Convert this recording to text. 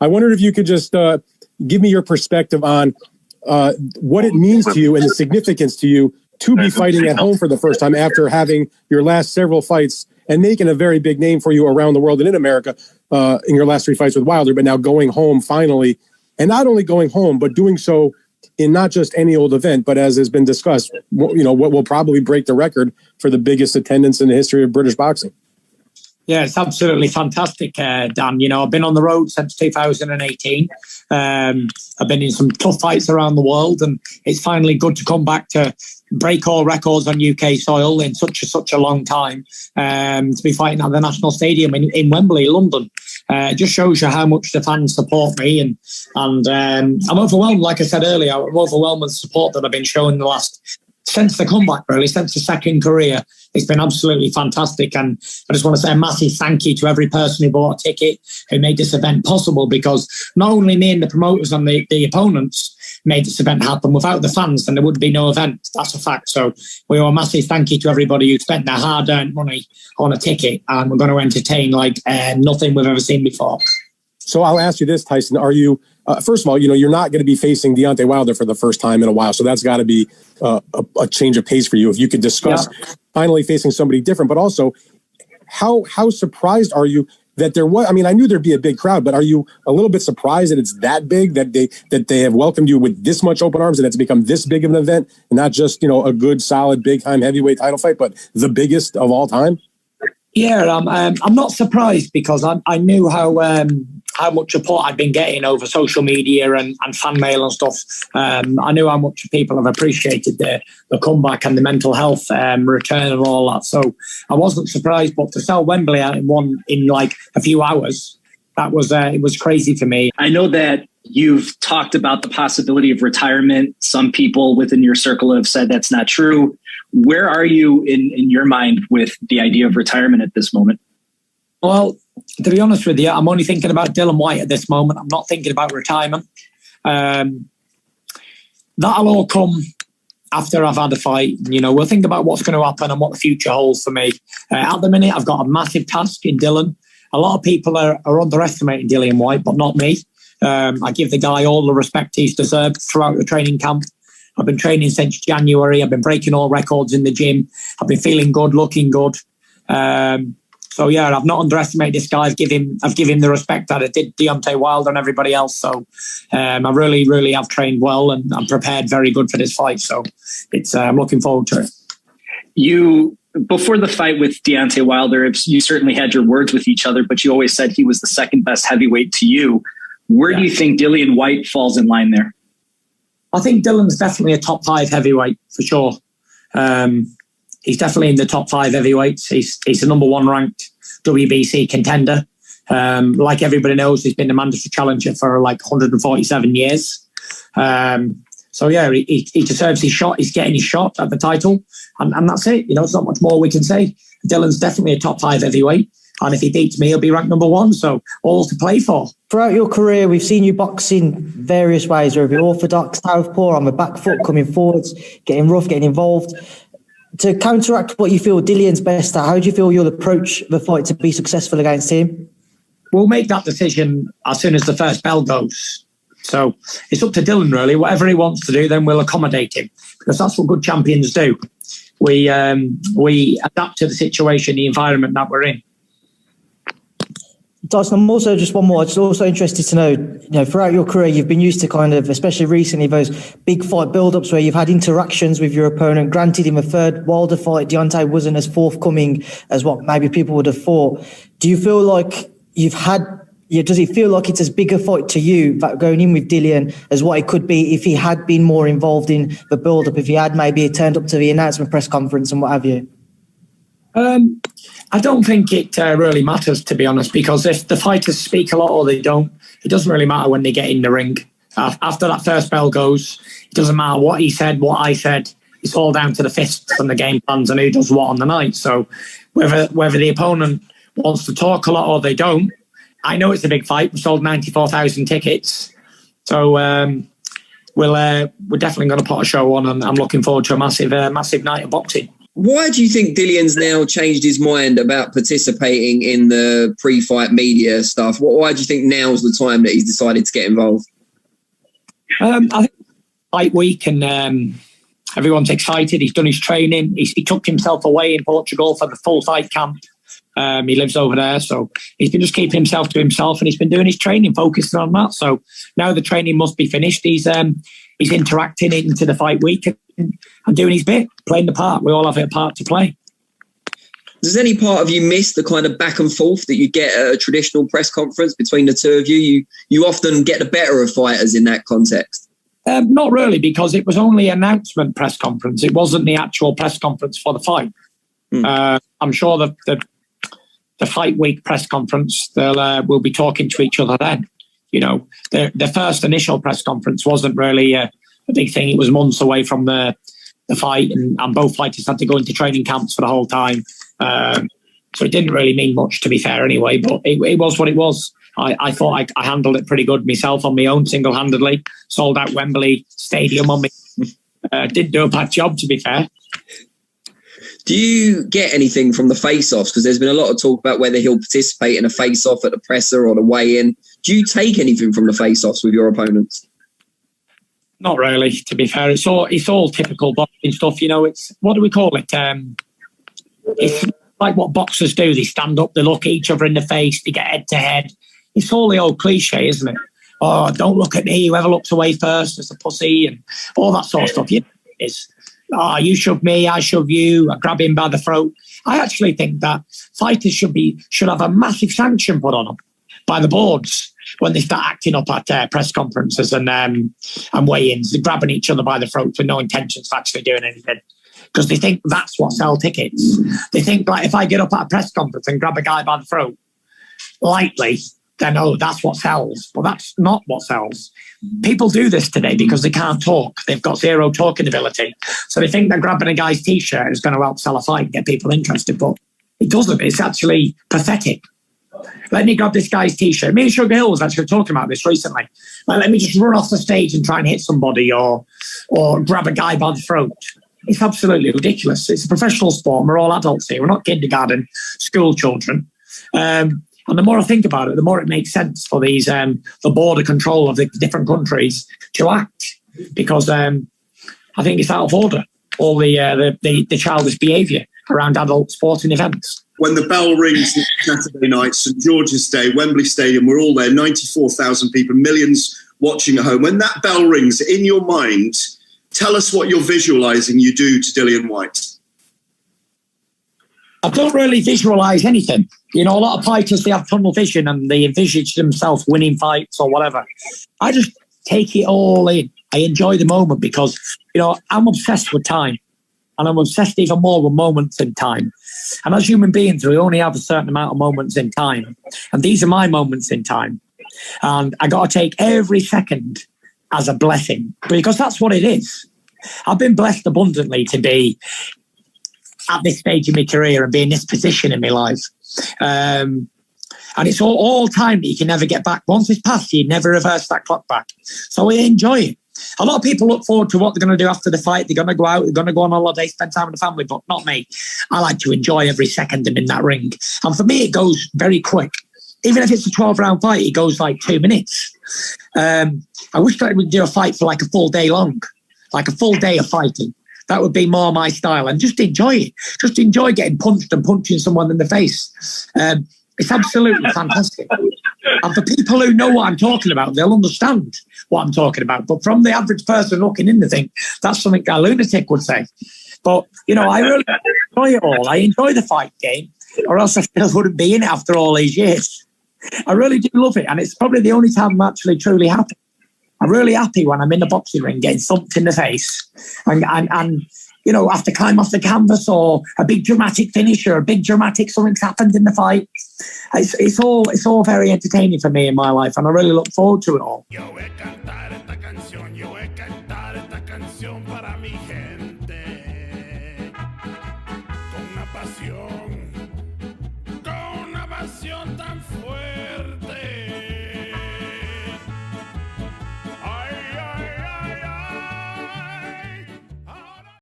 I wondered if you could just give me your perspective on what it means to you and the significance to you to be fighting at home for the first time after having your last several fights and making a very big name for you around the world and in America in your last 3 fights with Wilder, but now going home finally, and not only going home, but doing so in not just any old event, but as has been discussed, what will probably break the record for the biggest attendance in the history of British boxing. Yeah, it's absolutely fantastic, Dan. I've been on the road since 2018. I've been in some tough fights around the world, and it's finally good to come back to break all records on UK soil in such a long time. To be fighting at the National Stadium in Wembley, London. It just shows you how much the fans support me, and I'm overwhelmed. Like I said earlier, I'm overwhelmed with the support that I've been showing since the comeback, really, since the second career. It's been absolutely fantastic. And I just want to say a massive thank you to every person who bought a ticket, who made this event possible, because not only me and the promoters and the opponents made this event happen. Without the fans, then there would be no event. That's a fact. So we owe a massive thank you to everybody who spent their hard-earned money on a ticket. And we're going to entertain like nothing we've ever seen before. So I'll ask you this, Tyson. Are you, first of all, you're not going to be facing Deontay Wilder for the first time in a while. So that's got to be a change of pace for you. If you could discuss finally facing somebody different, but also how surprised are you that there was, I knew there'd be a big crowd, but are you a little bit surprised that it's that big, that they have welcomed you with this much open arms and it's become this big of an event and not just, a good, solid, big time heavyweight title fight, but the biggest of all time? Yeah, I'm not surprised because I knew how much support I'd been getting over social media and fan mail and stuff. I knew how much people have appreciated the comeback and the mental health return and all that. So I wasn't surprised, but to sell Wembley out in like a few hours, that was it was crazy for me. I know that you've talked about the possibility of retirement. Some people within your circle have said that's not true. Where are you in your mind with the idea of retirement at this moment? Well, to be honest with you, I'm only thinking about Dillianem Whyte at this moment. I'm not thinking about retirement. That'll all come after I've had a fight. We'll think about what's going to happen and what the future holds for me. At the minute, I've got a massive task in Dillian. A lot of people are underestimating Dillianem Whyte, but not me. I give the guy all the respect he's deserved throughout the training camp. I've been training since January. I've been breaking all records in the gym. I've been feeling good, looking good. So yeah, I've not underestimated this guy. I've given him the respect that I did Deontay Wilder and everybody else. So I really, really have trained well and I'm prepared very good for this fight. So I'm looking forward to it. You, before the fight with Deontay Wilder, you certainly had your words with each other, but you always said he was the second best heavyweight to you. Where do you think Dillian Whyte falls in line there? I think Dillian's definitely a top 5 heavyweight for sure. He's definitely in the top 5 heavyweights. He's the number 1 ranked WBC contender. Like everybody knows, he's been the mandatory challenger for like 147 years. So yeah, he deserves his shot. He's getting his shot at the title, and that's it. There's not much more we can say. Dylan's definitely a top 5 heavyweight. And if he beats me, he'll be ranked number 1. So all to play for. Throughout your career, we've seen you box in various ways, whether you're orthodox, southpaw, on the back foot, coming forwards, getting rough, getting involved. To counteract what you feel Dillian's best at, how do you feel you'll approach the fight to be successful against him? We'll make that decision as soon as the first bell goes. So it's up to Dillian, really. Whatever he wants to do, then we'll accommodate him, because that's what good champions do. We adapt to the situation, the environment that we're in. Tyson, I'm also just one more. I'm just also interested to know, throughout your career, you've been used to kind of, especially recently, those big fight build-ups where you've had interactions with your opponent. Granted, in the third Wilder fight, Deontay wasn't as forthcoming as what maybe people would have thought. Do you feel like does it feel like it's as big a fight to you that going in with Dillian as what it could be if he had been more involved in the build-up, if he had maybe turned up to the announcement press conference and what have you? I don't think it really matters, to be honest, because if the fighters speak a lot or they don't, it doesn't really matter when they get in the ring. After that first bell goes, it doesn't matter what he said, what I said. It's all down to the fists and the game plans and who does what on the night. So whether the opponent wants to talk a lot or they don't, I know it's a big fight. We sold 94,000 tickets. So we're definitely going to put a show on, and I'm looking forward to a massive night of boxing. Why do you think Dillian's now changed his mind about participating in the pre-fight media stuff? Why do you think now's the time that he's decided to get involved? I think fight week and everyone's excited. He's done his training. He took himself away in Portugal for the full fight camp. He lives over there, so he's been just keeping himself to himself, and he's been doing his training, focusing on that. So now the training must be finished. He's interacting into the fight week and doing his bit, playing the part. We all have a part to play. Does any part of you miss the kind of back and forth that you get at a traditional press conference between the two of you? You often get the better of fighters in that context. Not really, because it was only an announcement press conference. It wasn't the actual press conference for the fight. I'm sure that the fight week press conference, we'll be talking to each other then. You know, the first initial press conference wasn't really a big thing. It was months away from the fight, and both fighters had to go into training camps for the whole time. So it didn't really mean much, to be fair, anyway. But it was what it was. I thought I handled it pretty good myself on my own, single-handedly. Sold out Wembley Stadium on me. Didn't do a bad job, to be fair. Do you get anything from the face-offs? Because there's been a lot of talk about whether he'll participate in a face-off at the presser or the weigh-in. Do you take anything from the face-offs with your opponents? Not really, to be fair. It's all typical boxing stuff. You know, it's, what do we call it? It's like what boxers do. They stand up, they look each other in the face, they get head-to-head. It's all the old cliche, isn't it? Oh, don't look at me. Whoever looks away first is a pussy, and all that sort of stuff. You know, it's, oh, you shove me, I shove you, I grab him by the throat. I actually think that fighters should have a massive sanction put on them by the boards when they start acting up at press conferences and weigh-ins. They're grabbing each other by the throat with no intentions of actually doing anything, because they think that's what sells tickets. They think, like, if I get up at a press conference and grab a guy by the throat lightly, then, oh, that's what sells. Well, that's not what sells. People do this today because they can't talk. They've got zero talking ability. So they think that grabbing a guy's T-shirt is going to help sell a fight and get people interested, but it doesn't. It's actually pathetic. Let me grab this guy's T-shirt. Me and Sugar Hill was actually talking about this recently. Like, let me just run off the stage and try and hit somebody or grab a guy by the throat. It's absolutely ridiculous. It's a professional sport. We're all adults here. We're not kindergarten school children. And the more I think about it, the more it makes sense for these the border control of the different countries to act, because I think it's out of order, all the childish behaviour around adult sporting events. When the bell rings Saturday night, St George's Day, Wembley Stadium, we're all there, 94,000 people, millions watching at home. When that bell rings, in your mind, tell us what you're visualising you do to Dillian Whyte. I don't really visualise anything. You know, a lot of fighters, they have tunnel vision and they envisage themselves winning fights or whatever. I just take it all in. I enjoy the moment because, you know, I'm obsessed with time. And I'm obsessed even more with moments in time. And as human beings, we only have a certain amount of moments in time. And these are my moments in time. And I got to take every second as a blessing, because that's what it is. I've been blessed abundantly to be at this stage in my career and be in this position in my life. And it's all time that you can never get back. Once it's past, you never reverse that clock back. So I enjoy it. A lot of people look forward to what they're going to do after the fight. They're going to go out, they're going to go on holiday, spend time with the family, but not me. I like to enjoy every second I'm in that ring. And for me, it goes very quick. Even if it's a 12-round fight, it goes like 2 minutes. I wish that I would do a fight for like a full day long, like a full day of fighting. That would be more my style, and just enjoy it. Just enjoy getting punched and punching someone in the face. It's absolutely fantastic. And for people who know what I'm talking about, they'll understand what I'm talking about. But from the average person looking in the thing, that's something a lunatic would say. But, you know, I really enjoy it all. I enjoy the fight game, or else I still wouldn't be in it after all these years. I really do love it. And it's probably the only time I'm actually truly happy. I'm really happy when I'm in the boxing ring getting thumped in the face and you know, have to climb off the canvas, or a big dramatic finish, or a big dramatic something's happened in the fight. It's all very entertaining for me in my life, and I really look forward to it all.